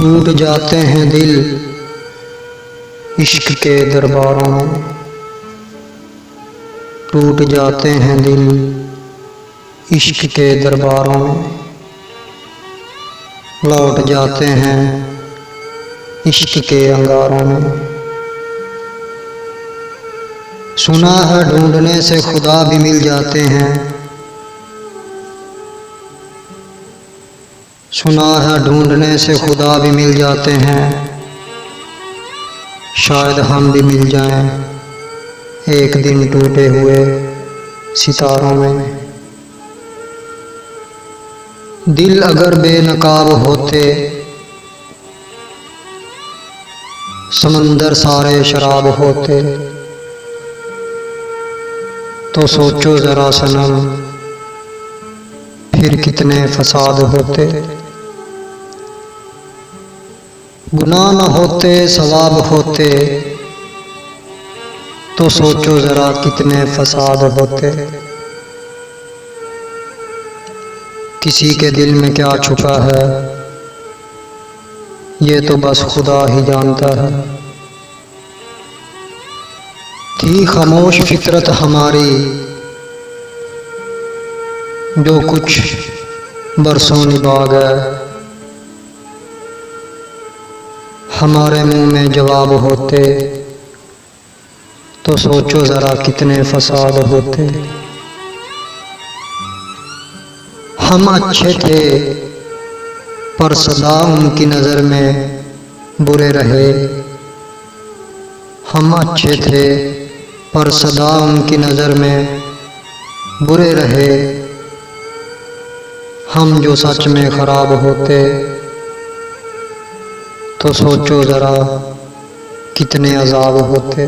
टूट जाते हैं दिल इश्क के दरबारों में, टूट जाते हैं दिल इश्क के दरबारों में, लौट जाते हैं इश्क के अंगारों में। सुना है ढूंढने से खुदा भी मिल जाते हैं, सुना है ढूंढने से खुदा भी मिल जाते हैं, शायद हम भी मिल जाएं एक दिन टूटे हुए सितारों में। दिल अगर बेनकाब होते समंदर सारे शराब होते, तो सोचो जरा सनम फिर कितने फसाद होते। गुनाह न होते सवाब होते, तो सोचो जरा कितने फसाद होते। किसी के दिल में क्या छुपा है ये तो बस खुदा ही जानता है। थी खामोश फितरत हमारी जो कुछ बरसों निभा गए, हमारे मुंह में जवाब होते तो सोचो जरा कितने फसाद होते। हम अच्छे थे पर सदा उनकी नज़र में बुरे रहे, हम अच्छे थे पर सदा उनकी नज़र में बुरे रहे। हम जो सच में ख़राब होते तो सोचो ज़रा कितने अज़ाब होते।